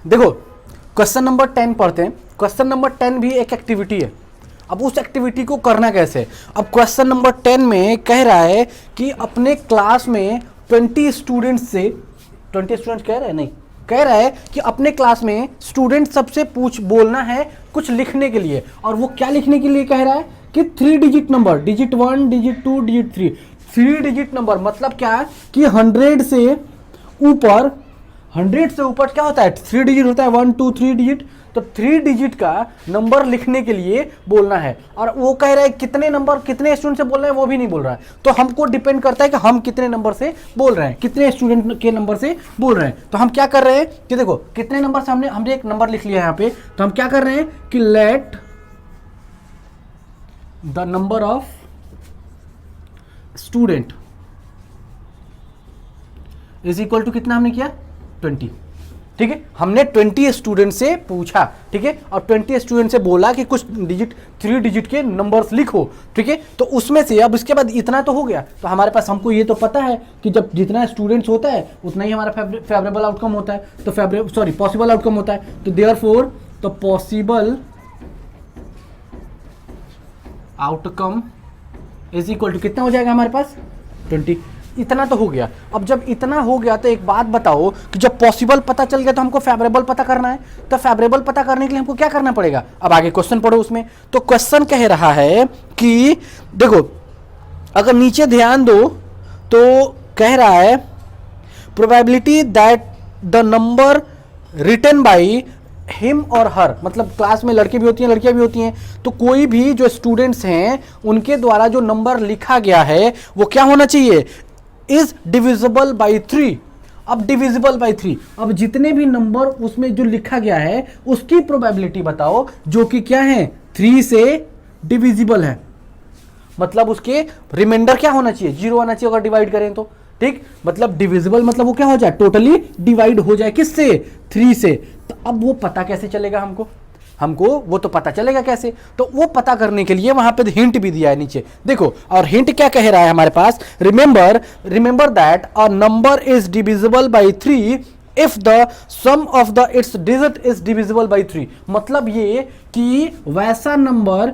देखो question number 10 पढ़ते हैं। क्वेश्चन नंबर 10 भी एक एक्टिविटी है। अब उस एक्टिविटी को करना कैसे? अब क्वेश्चन नंबर 10 में कह रहा है कि अपने क्लास में 20 स्टूडेंट्स से 20 स्टूडेंट्स कह रहे हैं, नहीं कह रहा है कि अपने क्लास में स्टूडेंट सबसे बोलना है कुछ लिखने के लिए। और वो क्या लिखने के लिए कह रहा है कि 3 digit number, digit 1, digit 2, digit 3 digit number. मतलब क्या कि 100 से ऊपर, 100 से ऊपर क्या होता है? 3 डिजिट होता है, 1 2 3 डिजिट। तो 3 डिजिट का नंबर लिखने के लिए बोलना है। और वो कह रहा है कितने नंबर, कितने स्टूडेंट से बोल रहे हैं वो भी नहीं बोल रहा है। तो हमको डिपेंड करता है कि हम कितने नंबर से बोल रहे हैं, कितने स्टूडेंट के नंबर से बोल रहे हैं। तो हम क्या कर रहे हैं कि देखो कितने नंबर से हमने एक नंबर लिख लिया है यहाँ पे। तो हम क्या कर रहे हैं कि let the number of student is equal to कितना हमने किया? 20। ठीक है, हमने 20 स्टूडेंट से पूछा। ठीक है, और 20 स्टूडेंट से बोला कि कुछ डिजिट 3 डिजिट के नंबर्स लिखो। ठीक है, तो उसमें से अब उसके बाद इतना तो हो गया। तो हमारे पास, हमको ये तो पता है कि जब जितना स्टूडेंट्स होता है उतना ही हमारा फेवरेबल आउटकम होता है। तो पॉसिबल आउटकम होता है। तो therefore the possible outcome is equal to कितना हो जाएगा हमारे पास? 20। इतना तो हो गया। अब जब इतना हो गया तो एक बात बताओ कि जब पॉसिबल पता चल गया तो हमको फेवरेबल पता करना है। तो फेवरेबल पता करने के लिए हमको क्या करना पड़ेगा? अब आगे क्वेश्चन पढ़ो उसमें। तो क्वेश्चन कह रहा है कि देखो, अगर नीचे ध्यान दो तो कह रहा है probability that the number written by him और हर, मतलब क्लास में लड़के भी होती हैं लड़कियां भी होती हैं। तो कोई भी जो स्टूडेंट्स हैं उनके द्वारा जो नंबर लिखा गया है वो क्या होना चाहिए? Is divisible by 3। अब डिविजिबल बाई 3, अब जितने भी नंबर उसमें जो लिखा गया है उसकी प्रोबेबिलिटी बताओ जो कि क्या है? 3 से डिविजिबल है। मतलब उसके रिमाइंडर क्या होना चाहिए? 0 आना चाहिए अगर डिवाइड करें तो। ठीक, मतलब डिविजिबल मतलब वो क्या हो जाए? टोटली डिवाइड हो जाए किससे? 3 से। तो अब वो पता कैसे चलेगा हमको वो तो पता चलेगा कैसे? तो वो पता करने के लिए वहां पे हिंट भी दिया है नीचे, देखो। और हिंट क्या कह रहा है हमारे पास? Remember that a number is divisible by 3 if the sum of the its digit is divisible by 3। मतलब ये कि वैसा नंबर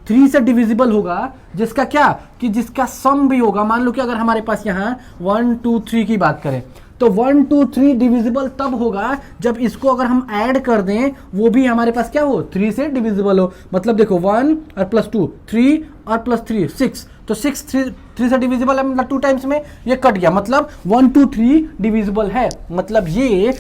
3 से डिविजिबल होगा जिसका क्या, कि जिसका सम भी होगा। मान लो कि अगर हमारे पास यहां 1 2 3 की बात करें तो 1 2 3 डिविजिबल तब होगा जब इसको अगर हम ऐड कर दें वो भी हमारे पास क्या हो? 3 से डिविजिबल हो। मतलब देखो 1 और प्लस 2 3 और प्लस 3 6। तो 6 3 से डिविजिबल है, मतलब 2 टाइम्स में ये कट गया। मतलब 1 2 3 डिविजिबल है। मतलब ये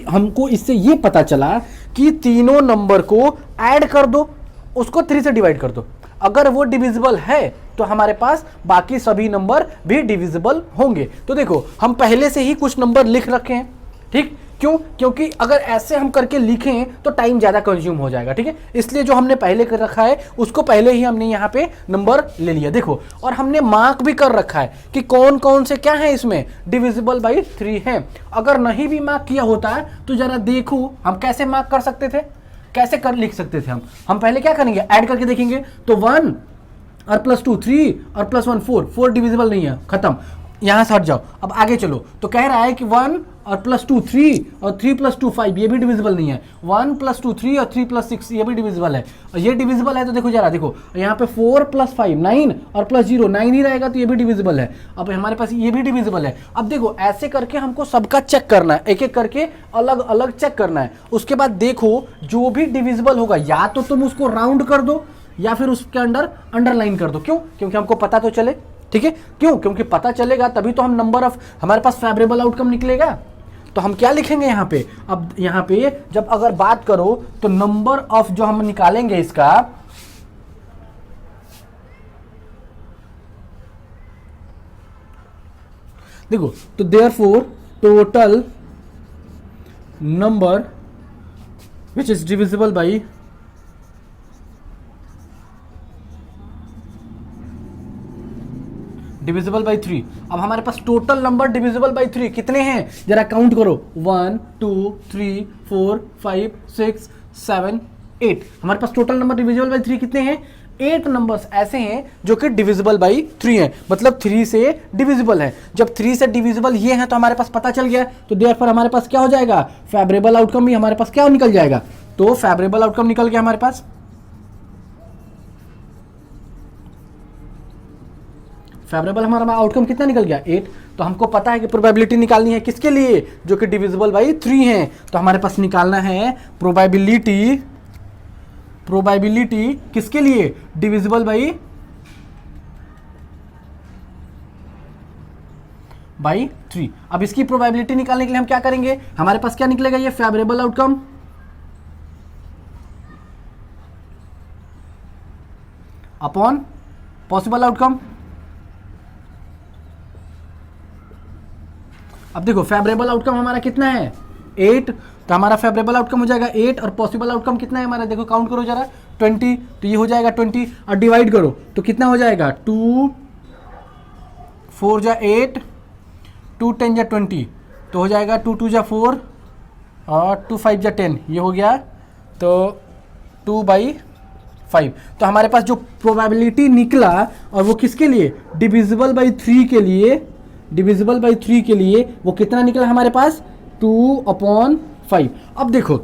हमको इससे ये पता चला कि तीनों नंबर को ऐड कर दो, उसको 3 से डिवाइड कर दो। अगर वो डिविजिबल है तो हमारे पास बाकी सभी नंबर भी डिविजिबल होंगे। तो देखो हम पहले से ही कुछ नंबर लिख रखे हैं। ठीक, क्यों? क्योंकि अगर ऐसे हम करके लिखें तो टाइम ज़्यादा कंज्यूम हो जाएगा। ठीक है, इसलिए जो हमने पहले कर रखा है उसको पहले ही हमने यहाँ पे नंबर ले लिया। देखो, और हमने मार्क भी कर रखा है कि कौन कौन से क्या है इसमें डिविजिबल बाई 3 है। अगर नहीं भी मार्क किया होता है तो जरा देखो हम कैसे मार्क कर सकते थे, कैसे कर लिख सकते थे। हम पहले क्या करेंगे? ऐड करके देखेंगे। तो 1 और प्लस 2 3 और प्लस 1 4 डिविजिबल नहीं है, खत्म। यहां से हट जाओ, अब आगे चलो। तो कह रहा है कि 1 और प्लस 2 3 और 3 प्लस 2 5, ये भी डिविजिबल नहीं है। 1 प्लस 2 3 और 3 प्लस 6 ये भी डिविजिबल है। और ये डिविजिबल है तो देखो जरा, देखो यहाँ पे 4 प्लस 5 9 और प्लस 0 9 ही रहेगा तो ये भी डिविजिबल है। अब हमारे पास ये भी डिविजिबल है। अब देखो ऐसे करके हमको सबका चेक करना है, एक एक करके अलग अलग चेक करना है। उसके बाद देखो जो भी डिविजिबल होगा या तो तुम उसको राउंड कर दो या फिर उसके अंदर अंडरलाइन कर दो। क्यों? क्योंकि हमको पता तो चले। ठीक है, क्यों? क्योंकि पता चलेगा तभी तो हम नंबर ऑफ, हमारे पास फेवरेबल आउटकम निकलेगा। तो हम क्या लिखेंगे यहाँ पे? अब यहाँ पे जब अगर बात करो तो नंबर ऑफ जो हम निकालेंगे इसका, देखो, तो therefore total number which is divisible by divisible by 3। अब हमारे पास टोटल नंबर डिविजिबल बाई 3 कितने हैं? जरा काउंट करो। 1 2 3 4 5 6 7 8। हमारे पास टोटल नंबर डिविजिबल बाई 3 कितने हैं? 8 नंबर्स ऐसे हैं जो कि डिविजिबल बाई 3 है, मतलब 3 से डिविजिबल है। जब 3 से डिविजिबल ये है तो हमारे पास पता चल गया, तो देयरफॉर हमारे पास क्या हो जाएगा, फेवरेबल आउटकम भी हमारे पास क्या निकल जाएगा, तो फेवरेबल आउटकम निकल गया हमारे पास। फेवरेबल हमारा आउटकम कितना निकल गया 8। तो हमको पता है कि प्रोबेबिलिटी निकालनी है किसके लिए, जो कि डिविजिबल बाई 3 है। तो हमारे पास निकालना है प्रोबेबिलिटी किसके लिए, डिविजिबल बाई 3। अब इसकी प्रोबेबिलिटी निकालने के लिए हम क्या करेंगे, हमारे पास क्या निकलेगा, ये favourable outcome upon possible outcome. अब देखो फेवरेबल आउटकम हमारा कितना है 8, तो हमारा फेवरेबल आउटकम हो जाएगा 8 और पॉसिबल आउटकम कितना है हमारा, देखो काउंट करो जरा 20, तो ये हो जाएगा 20 और डिवाइड करो तो कितना हो जाएगा 2 4 जा 8, 2 10 जा 20, तो हो जाएगा 2 2 जा 4 और 2 5 जा 10, ये हो गया तो 2/5। तो हमारे पास जो प्रोबेबिलिटी निकला और वो किसके लिए, डिविजिबल बाई 3 के लिए, डिविजिबल बाई 3 के लिए वो कितना निकला हमारे पास 2/5। अब देखो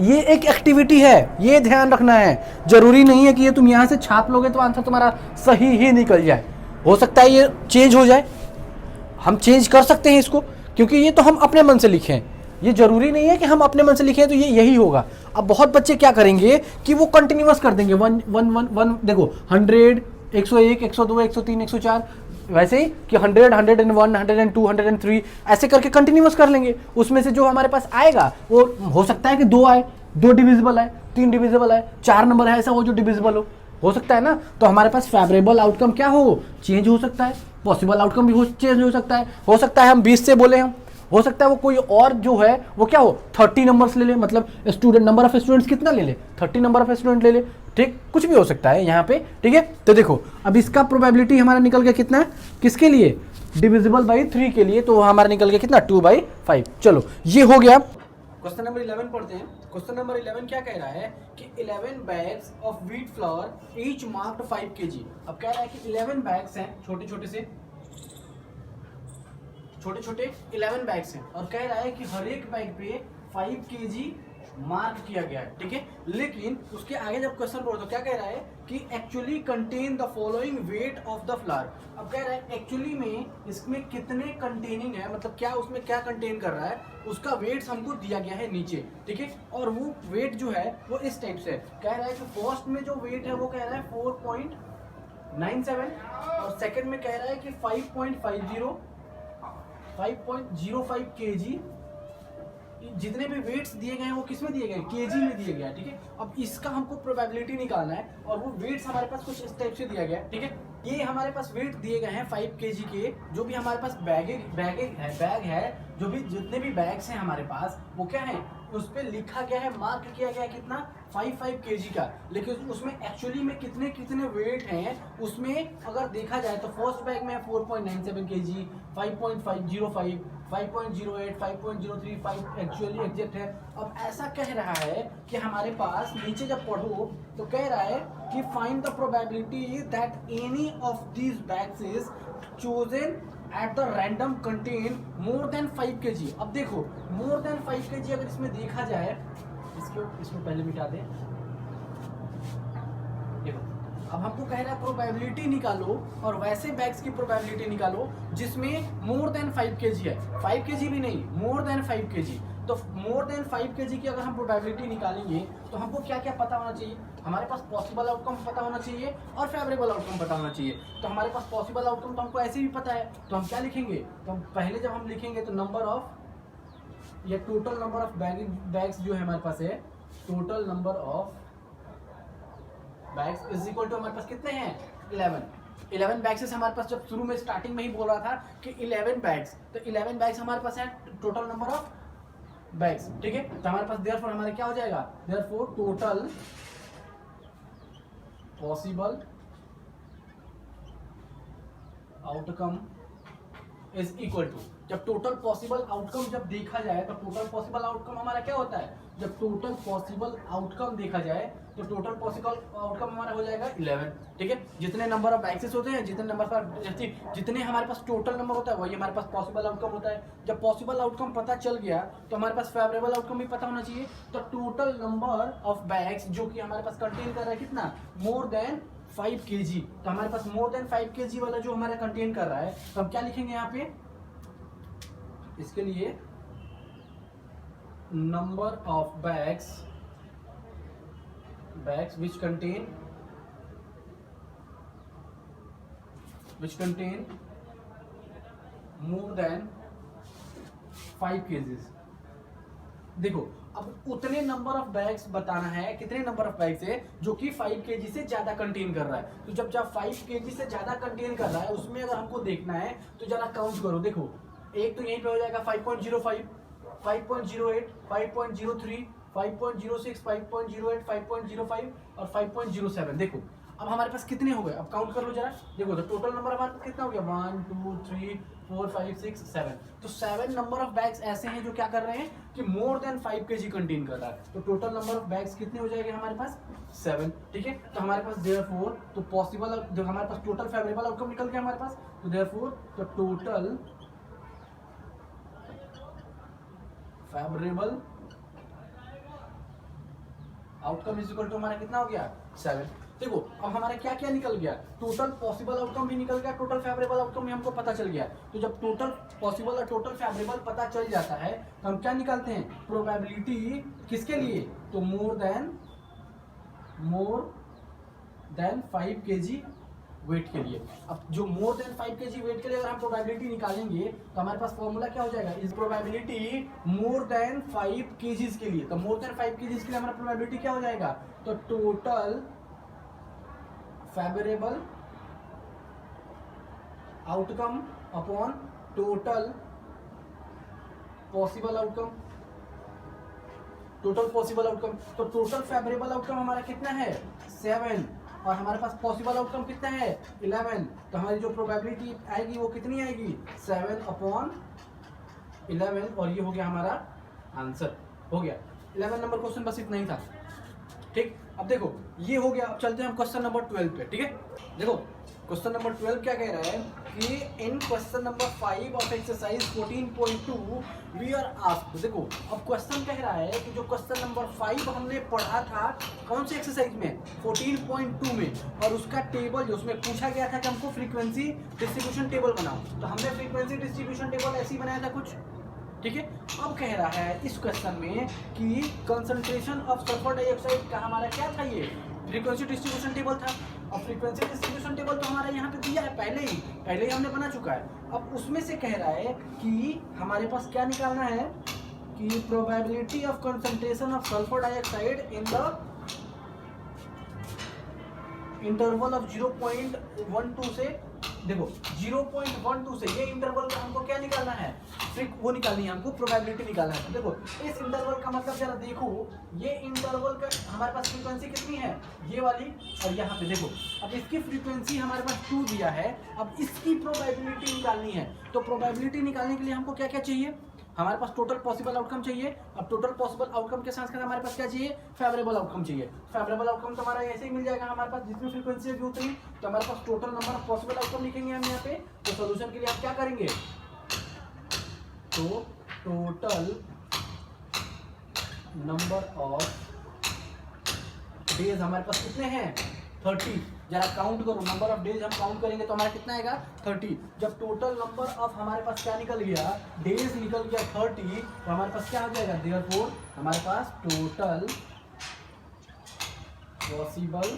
ये एक एक्टिविटी है, ये ध्यान रखना है, जरूरी नहीं है कि ये तुम यहां से छाप लोगे तो आंसर तुम्हारा सही ही निकल जाए, हो सकता है ये चेंज हो जाए, हम चेंज कर सकते हैं इसको, क्योंकि ये तो हम अपने मन से लिखे हैं, ये जरूरी नहीं है कि हम अपने मन से लिखें तो ये यही होगा। अब बहुत बच्चे क्या करेंगे कि वो कंटिन्यूअस कर देंगे 1 1 1 1, देखो 100 101 102 103 104, वैसे ही कि 100 101 102 103 ऐसे करके कंटिन्यूअस कर लेंगे, उसमें से जो हमारे पास आएगा वो हो सकता है कि 2 आए, 2 डिविजिबल आए, 3 डिविजिबल आए, 4 नंबर है ऐसा हो जो डिविजिबल हो सकता है ना। तो हमारे पास फेवरेबल आउटकम क्या हो, चेंज हो सकता है, पॉसिबल आउटकम भी चेंज हो सकता है हम 20 से बोले, हम हो सकता है वो कोई और जो है वो क्या हो 30 नंबर्स ले ले, मतलब स्टूडेंट नंबर ऑफ स्टूडेंट्स कितना ले ले 30 नंबर ऑफ स्टूडेंट ले ले, ठीक, कुछ भी हो सकता है यहाँ पे, ठीक है। तो देखो अब इसका प्रोबेबिलिटी हमारा निकल गया कितना, किसके लिए, डिविजिबल बाई 3 के लिए, तो हमारा निकल गया कितना 2/5। चलो ये हो गया। क्वेश्चन नंबर 11 पढ़ते हैं। क्वेश्चन नंबर 11 क्या कह रहा है कि 11 bags of wheat flour each marked 5 kg। अब कह रहा है कि 11 बैग्स हैं, छोटे छोटे 11 बैग्स हैं, और कह रहा है कि हर एक बैग पे 5 kg मार्क किया गया है, ठीक है। लेकिन उसके आगे जब क्वेश्चन पढ़ो तो क्या कह रहा है कि actually contain the following weight of the flower. अब कह रहा है एक्चुअली में इसमें कितने कंटेनिंग है, मतलब क्या उसमें क्या कंटेन कर रहा है, उसका वेट हमको दिया गया है नीचे, ठीक है। और वो वेट जो है वो इस टाइप से कह रहा है कि फर्स्ट में जो वेट है वो कह रहा है 4.97 और सेकंड में कह रहा है कि 5.05 kg। जितने भी वेट्स दिए गए हैं वो किस में दिए गए हैं, केजी में दिए गए हैं, ठीक है। अब इसका हमको प्रोबेबिलिटी निकालना है और वो वेट्स हमारे पास कुछ इस टाइप से दिया गया है, ठीक है। ये हमारे पास वेट दिए गए हैं 5 kg के, जो भी हमारे पास बैग है, जो भी जितने भी बैग्स हैं हमारे पास वो क्या है, उस पर लिखा गया है, मार्क किया गया है कितना 5 kg का, लेकिन उसमें एक्चुअली में कितने वेट हैं उसमें अगर देखा जाए तो फर्स्ट बैग में 4.97 kg, 5.505, 5.08, 5.03, 5 एक्चुअली एग्जैक्ट है। अब ऐसा कह रहा है कि हमारे पास नीचे जब पढ़ो तो कह रहा है कि find the probability that any of these bags is chosen at the random contain more than 5 kg। अब देखो मोर देन 5 kg अगर इसमें देखा जाए, इसमें पहले मिटा दें, देखो अब हमको कह रहा है प्रोबेबिलिटी निकालो और वैसे बैग्स की प्रोबेबिलिटी निकालो जिसमें मोर देन 5 kg है, 5 kg भी नहीं, मोर देन 5 kg। तो मोर देन 5 kg की अगर हम प्रोबेबिलिटी निकालेंगे तो हमको क्या क्या पता होना चाहिए, हमारे पास पॉसिबल आउटकम पता होना चाहिए और फेवरेबल आउटकम पता होना चाहिए। तो हमारे पास पॉसिबल आउटकम तो हमको ऐसे भी पता है, तो हम क्या लिखेंगे, तो हम पहले जब हम लिखेंगे तो नंबर ऑफ या टोटल नंबर ऑफ बैग्स जो है हमारे पास है, total number of bags is equal to हमारे पास कितने हैं 11 बैग्स से हमारे पास जब शुरू में स्टार्टिंग में ही बोल रहा था कि 11 बैग्स, तो 11 बैग्स हमारे पास है टोटल नंबर ऑफ बैग्स, ठीक है। तो हमारे पास देयरफॉर हमारे क्या हो जाएगा, therefore total possible outcome is equal to, जब टोटल पॉसिबल आउटकम जब देखा जाए तो टोटल पॉसिबल आउटकम हमारा क्या होता है जब टोटल पॉसिबल आउटकम देखा जाए तो टोटल पॉसिबल आउटकम हमारा हो जाएगा 11। ठीक है, जितने नंबर ऑफ एक्सेस होते हैं, जितने नंबर पर जितने हमारे पास टोटल नंबर होता है वही हमारे पास पॉसिबल आउटकम होता है। जब पॉसिबल आउटकम पता चल गया तो हमारे पास फेवरेबल आउटकम भी पता होना चाहिए। तो टोटल नंबर ऑफ बैग्स जो कि हमारे पास कंटेन कर रहा है कितना, मोर देन 5 kg। तो हमारे पास मोर देन 5 kg वाला जो हमारा कंटेन कर रहा है, तो हम क्या लिखेंगे यहाँ पे, इसके लिए number of bags which contain more than 5 kg। देखो अब उतने नंबर ऑफ बैग्स बताना है, कितने नंबर ऑफ बैग्स है जो कि 5 kg से ज्यादा कंटेन कर रहा है। तो जब 5 kg से ज्यादा कंटेन कर रहा है उसमें अगर हमको देखना है तो जरा काउंट करो। देखो एक तो यहीं पे हो जाएगा 5.05, 5.08, 5.03, 5.06, 5.08, 5.05 और 5.07। देखो अब हमारे पास कितने हो गए, अब काउंट कर लो जरा। देखो तो टोटल नंबर हमारे पास कितना हो गया, 1 2 3 4 5 6 7। तो 7 नंबर ऑफ बैग्स ऐसे हैं जो क्या कर रहे हैं कि मोर देन 5 kg कंटेन कर रहा है। तो टोटल नंबर ऑफ बैग्स कितने हो जाएंगे हमारे पास, 7। ठीक है, तो हमारे पास देयरफॉर तो पॉसिबल जो हमारे पास टोटल फेवरेबल आउटकम निकल गया हमारे पास। तो देयरफॉर तो total favourable outcome is equal to हमारा कितना हो गया, 7। देखो अब हमारा क्या क्या निकल गया, टोटल पॉसिबल आउटकम भी निकल गया, टोटल फेवरेबल आउटकम भी हमको पता चल गया। तो जब टोटल पॉसिबल और टोटल फेवरेबल पता चल जाता है तो हम क्या निकालते हैं, प्रोबेबिलिटी किसके लिए, तो मोर देन 5 kg वेट के लिए। अब जो मोर देन 5 kg वेट के लिए अगर हम प्रोबेबिलिटी निकालेंगे तो हमारे पास फॉर्मूला क्या हो जाएगा, इस प्रोबेबिलिटी मोर देन 5 kg के लिए। तो मोर देन 5 kg के लिए हमारा प्रोबेबिलिटी क्या हो जाएगा, तो total favourable outcome upon total possible outcome. Total possible outcome तो टोटल फेवरेबल आउटकम हमारा कितना है, 7 और हमारे पास पॉसिबल आउटकम कितना है, 11। तो हमारी जो प्रोबेबिलिटी आएगी वो कितनी आएगी, 7/11 और ये हो गया हमारा आंसर, हो गया 11 नंबर क्वेश्चन, बस इतना ही था। ठीक, अब देखो ये हो गया। अब चलते हैं हम क्वेश्चन नंबर 12 पे। ठीक है, देखो क्वेश्चन नंबर 12 क्या कह रहा है कि in question number 5 of exercise 14.2 we are asked. देखो अब क्वेश्चन कह रहा है कि जो क्वेश्चन नंबर 5 हमने पढ़ा था कौन सी एक्सरसाइज में, 14.2 में, और उसका टेबल जो उसमें पूछा गया था कि हमको फ्रीक्वेंसी डिस्ट्रीब्यूशन टेबल बनाओ, तो हमने फ्रीक्वेंसी डिस्ट्रीब्यूशन टेबल ऐसे ही बनाया था कुछ। ठीक है, अब कह रहा है इस क्वेश्चन में कि कंसंट्रेशन ऑफ सल्फर डाइऑक्साइड का हमारा क्या था, ये फ्रीक्वेंसी डिस्ट्रीब्यूशन टेबल था। अब फ्रीक्वेंसी डिस्ट्रीब्यूशन टेबल तो हमारा यहाँ पे दिया है पहले ही हमने बना चुका है। अब उसमें से कह रहा है कि हमारे पास क्या निकालना है कि probability of concentration of sulphur dioxide in the interval of 0.12 से, देखो 0.12 से ये इंटरवल का हमको क्या निकालना है, वो निकालनी है हमको, प्रोबेबिलिटी निकालना है। देखो इस इंटरवल का मतलब जरा देखो, ये इंटरवल का हमारे पास फ्रीक्वेंसी कितनी है, ये वाली, और यहाँ पे देखो अब इसकी फ्रीक्वेंसी हमारे पास 2 दिया है। अब इसकी प्रोबेबिलिटी निकालनी है, तो प्रोबेबिलिटी निकालने के लिए हमको क्या क्या चाहिए, हमारे पास टोटल पॉसिबल आउटकम चाहिए। अब टोटल पॉसिबल आउटकम के साथ साथ हमारे पास क्या चाहिए, फेवरेबल आउटकम चाहिए। फेवरेबल आउटकम तो हमारा ऐसे ही मिल जाएगा हमारे पास, जितनी फ्रीक्वेंसी होगी उतनी। तो हमारे पास total number of possible outcome लिखेंगे हम यहाँ पे। तो सोल्यूशन के लिए आप क्या करेंगे, तो टोटल नंबर ऑफ डेज हमारे पास कितने हैं, 30। जरा काउंट करो, नंबर ऑफ डेज हम काउंट करेंगे तो हमारा कितना आएगा, 30। जब टोटल नंबर ऑफ हमारे पास क्या निकल गया, डेज निकल गया 30, तो हमारे पास क्या हो जाएगा, देयरफॉर हमारे पास total possible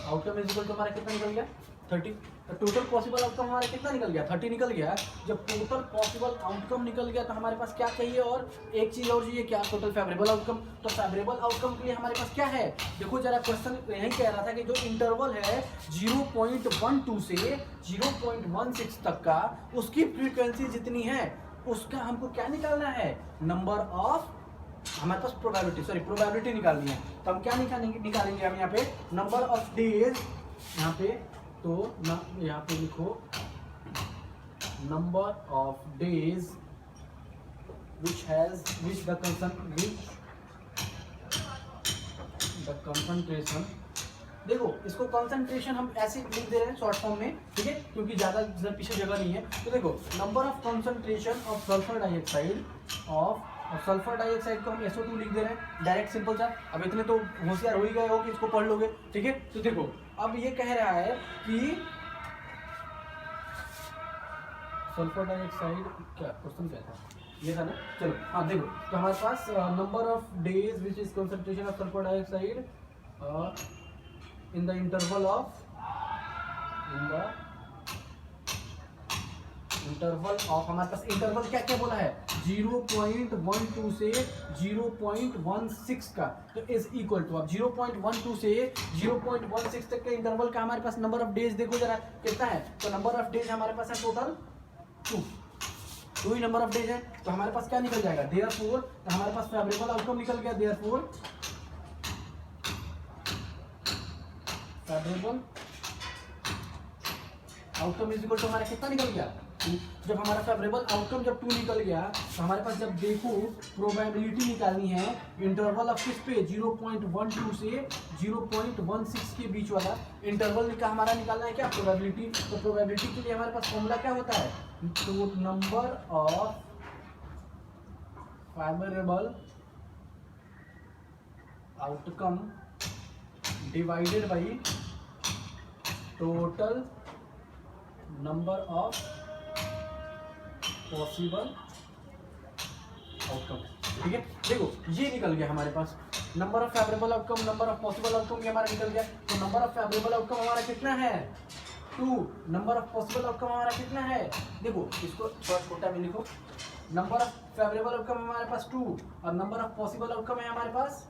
outcome is equal to हमारा कितना निकल गया, 30। तो टोटल पॉसिबल आउटकम हमारा कितना निकल गया, 30 निकल गया। जब टोटल पॉसिबल आउटकम निकल गया तो हमारे पास क्या चाहिए, और एक चीज और चाहिए, क्या, टोटल फेवरेबल आउटकम। तो फेवरेबल आउटकम के लिए हमारे पास क्या है, देखो जरा क्वेश्चन यही कह रहा था कि जो इंटरवल है 0.12 से 0.16 तक का, उसकी फ्रीक्वेंसी जितनी है उसका हमको क्या निकालना है, नंबर ऑफ, हमारे पास प्रोबेबिलिटी निकालनी है। तो हम क्या निकालेंगे हम यहाँ पे, नंबर ऑफ डेज, यहाँ पे तो यहाँ पे लिखो number of days which the concentration, देखो इसको कंसंट्रेशन हम ऐसे लिख दे रहे हैं शॉर्ट फॉर्म में, ठीक है, क्योंकि ज़्यादा पीछे जगह नहीं है। तो देखो number of concentration of sulphur dioxide को हम SO2 लिख दे रहे हैं, डायरेक्ट सिंपल सा। अब इतने तो होशियार हो ही गए हो कि इसको पढ़ लोगे, ठीक है। तो देखो अब ये कह रहा है कि सल्फर डाइऑक्साइड, क्या क्वेश्चन क्या था, ये था ना, चलो हाँ देखो। तो हमारे पास number of days which is concentration of sulphur dioxide in the interval of हमारे पास इंटरवल क्या क्या बोला है, 0.12 से 0.16 का। तो इज इक्वल टू, अब 0.12 से 0.16 तक के इंटरवल का हमारे पास नंबर ऑफ डेज देखो जरा कितना है। तो नंबर ऑफ डेज हमारे पास है total 2 he number of days है। तो हमारे पास क्या निकल जाएगा, देयरफॉर, तो हमारे पास फेवरेबल आउटकम निकल गया, therefore favourable outcome is equal to हमारा कितना निकल गया, जब हमारा फेवरेबल आउटकम जब 2 निकल गया, तो हमारे पास जब देखो प्रोबेबिलिटी निकालनी है इंटरवल ऑफ किस पे, 0.12 से 0.16 के बीच वाला इंटरवल का हमारा निकालना है क्या, प्रोबेबिलिटी। तो प्रोबेबिलिटी के लिए हमारे पास फॉर्मूला क्या होता है, तो number of favourable outcome divided by total number of possible outcome, ठीक है। देखो ये निकल गया हमारे पास number of favourable outcome, number of possible outcome ये हमारा निकल गया। तो नंबर ऑफ फेवरेबल आउटकम हमारा कितना है, 2। नंबर ऑफ पॉसिबल आउटकम हमारा कितना है, देखो इसको थोड़ा छोटा में लिखो, नंबर ऑफ फेवरेबल आउटकम हमारे पास 2 और नंबर ऑफ पॉसिबल आउटकम है हमारे पास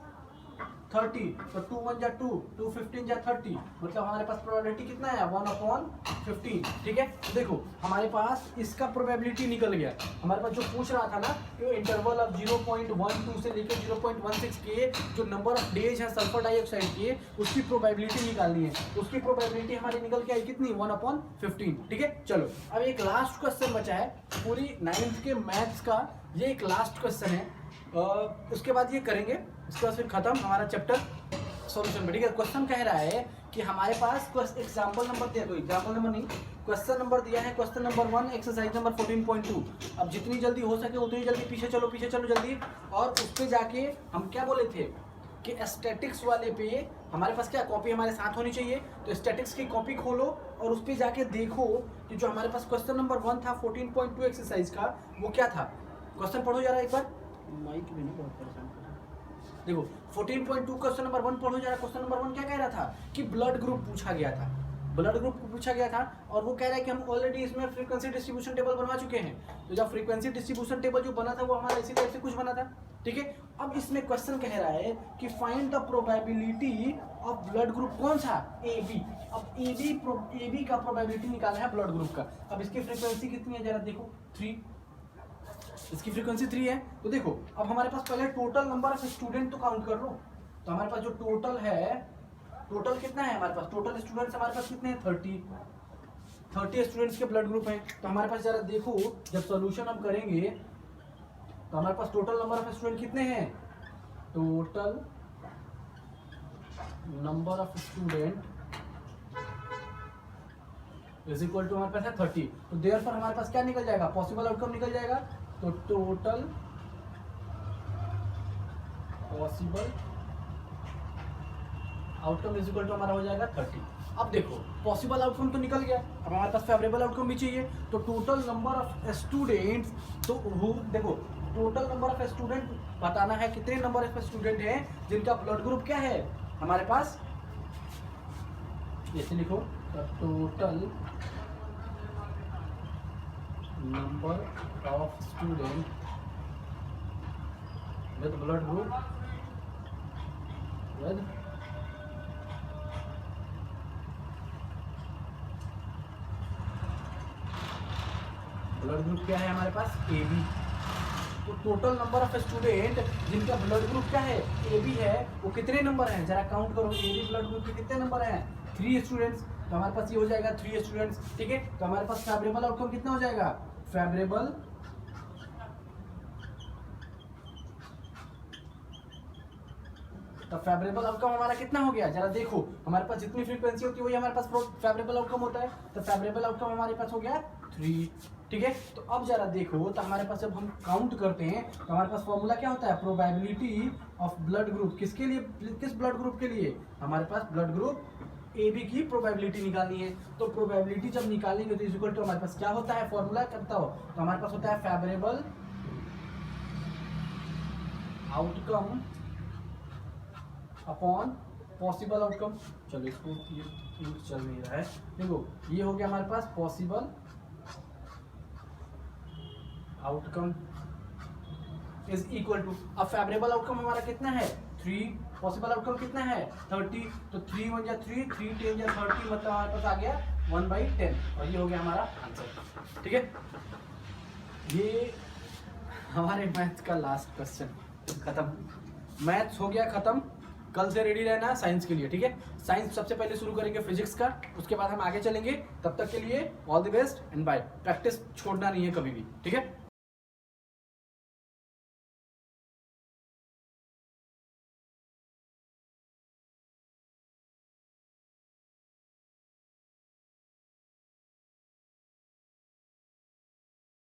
30। तो 2 1 जा 2, 2 15 जा 30, मतलब हमारे पास प्रोबेबिलिटी कितना है, 1/15, ठीक है। तो देखो हमारे पास इसका प्रोबेबिलिटी निकल गया। हमारे पास जो पूछ रहा था ना कि इंटरवल ऑफ 0.12 से लेकर 0.16 के जो नंबर ऑफ डेज है सल्फर डाइऑक्साइड के, उसकी प्रोबेबिलिटी निकालनी है। उसकी प्रोबेबिलिटी हमारी निकल के आई कितनी, 1/15, ठीक है। चलो अब एक लास्ट क्वेश्चन बचा है पूरी 9th के मैथ्स का, ये एक लास्ट क्वेश्चन है, उसके बाद ये करेंगे, इसके बाद फिर खत्म हमारा चैप्टर सॉल्यूशन। ठीक है, क्वेश्चन कह रहा है कि हमारे पास एग्जाम्पल नंबर दिया, कोई एग्जाम्पल नंबर नहीं, क्वेश्चन नंबर दिया है, क्वेश्चन नंबर 1 एक्सरसाइज नंबर 14.2। अब जितनी जल्दी हो सके उतनी जल्दी पीछे चलो जल्दी। और उस पर जाके हम क्या बोले थे कि स्टैटिक्स वाले पे हमारे पास क्या कॉपी हमारे साथ होनी चाहिए। तो स्टैटिक्स की कॉपी खोलो और उस पर जाके देखो कि जो हमारे पास क्वेश्चन नंबर 1 था 14.2 एक्सरसाइज का, वो क्या था। क्वेश्चन पढ़ो जरा एक बार, माइक भी नहीं, बहुत परेशान कर रहा है। देखो 14.2 क्वेश्चन नंबर 1 पढ़ो जरा। क्वेश्चन नंबर 1 क्या कह रहा था कि ब्लड ग्रुप पूछा गया था, ब्लड ग्रुप को पूछा गया था, और वो कह रहा है कि हम ऑलरेडी इसमें फ्रीक्वेंसी डिस्ट्रीब्यूशन टेबल बनवा चुके हैं। तो जब फ्रीक्वेंसी डिस्ट्रीब्यूशन टेबल जो बना था वो हमारा इसी टाइप से कुछ बना था, ठीक है। अब इसमें क्वेश्चन कह रहा है कि find the probability of blood group कौन सा, AB। अब AB का प्रोबेबिलिटी निकालना है ब्लड ग्रुप का। अब इसकी फ्रीक्वेंसी कितनी है जरा देखो, 3, इसकी फ्रीक्वेंसी 3 है। तो देखो अब हमारे पास पहले टोटल नंबर ऑफ स्टूडेंट तो काउंट कर लो। तो हमारे पास जो टोटल है, टोटल कितना है हमारे पास, टोटल स्टूडेंट्स हमारे पास कितने हैं, 30 स्टूडेंट्स के ब्लड ग्रुप हैं। तो हमारे पास जरा देखो जब सॉल्यूशन हम करेंगे तो हमारे पास टोटल नंबर ऑफ स्टूडेंट कितने हैं, total number of student is equal to हमारे पास है 30। तो देयरफॉर हमारे पास क्या निकल जाएगा, पॉसिबल आउटकम निकल जाएगा। तो total possible outcome is equal to हमारा हो जाएगा 30। अब देखो पॉसिबल आउटकम तो निकल गया, अब हमारे पास फेवरेबल आउटकम भी चाहिए। तो टोटल नंबर ऑफ स्टूडेंट्स, तो देखो टोटल नंबर ऑफ स्टूडेंट बताना है, कितने नंबर ऑफ स्टूडेंट हैं जिनका ब्लड ग्रुप क्या है हमारे पास, ऐसे लिखो, total number of student with blood group blood group क्या है हमारे पास, AB। तो टोटल नंबर ऑफ स्टूडेंट जिनका ब्लड ग्रुप क्या है, AB है, वो कितने नंबर हैं जरा काउंट करो। AB ब्लड ग्रुप के कितने नंबर हैं, 3 स्टूडेंट्स। तो हमारे पास ये हो जाएगा 3 स्टूडेंट्स, ठीक है। तो हमारे पास फेवरेबल आउटकम कितना हो जाएगा, फेवरेबल तो फेवरेबल आउटकम हमारा कितना हो गया, जरा देखो, हमारे पास जितनी फ्रीक्वेंसी होती है वही हमारे पास फेवरेबल आउटकम होता है, तो फेवरेबल आउटकम हमारे पास हो गया 3। ठीक है, तो अब जरा देखो, तो हमारे पास जब हम काउंट करते हैं तो हमारे पास फॉर्मूला क्या होता है, प्रोबेबिलिटी ऑफ ब्लड ग्रुप, किसके लिए, किस ब्लड ग्रुप के लिए, हमारे पास ब्लड ग्रुप ए बी की प्रोबेबिलिटी निकालनी है। तो प्रोबेबिलिटी जब निकालेंगे तो इक्वल टू हमारे पास क्या होता है, फॉर्मूला करता हो, तो हमारे पास होता है favourable outcome upon possible outcome. चलो इसको ये चल नहीं रहा है, देखो ये हो गया हमारे पास possible outcome is equal to, अब फेवरेबल आउटकम हमारा कितना है 3, पॉसिबल आउटकम कितना है 30, तो 3 1 जा 3, 3 10 जा 30, मतलब हमारे पास आ गया 1/10, और ये हो गया हमारा आंसर। ठीक है, ये हमारे मैथ्स का लास्ट क्वेश्चन खत्म, मैथ्स हो गया खत्म। कल से रेडी रहना साइंस के लिए, ठीक है। साइंस सबसे पहले शुरू करेंगे फिजिक्स का, उसके बाद हम आगे चलेंगे। तब तक के लिए all the best and bye. Practice छोड़ना नहीं है कभी भी, ठीक है।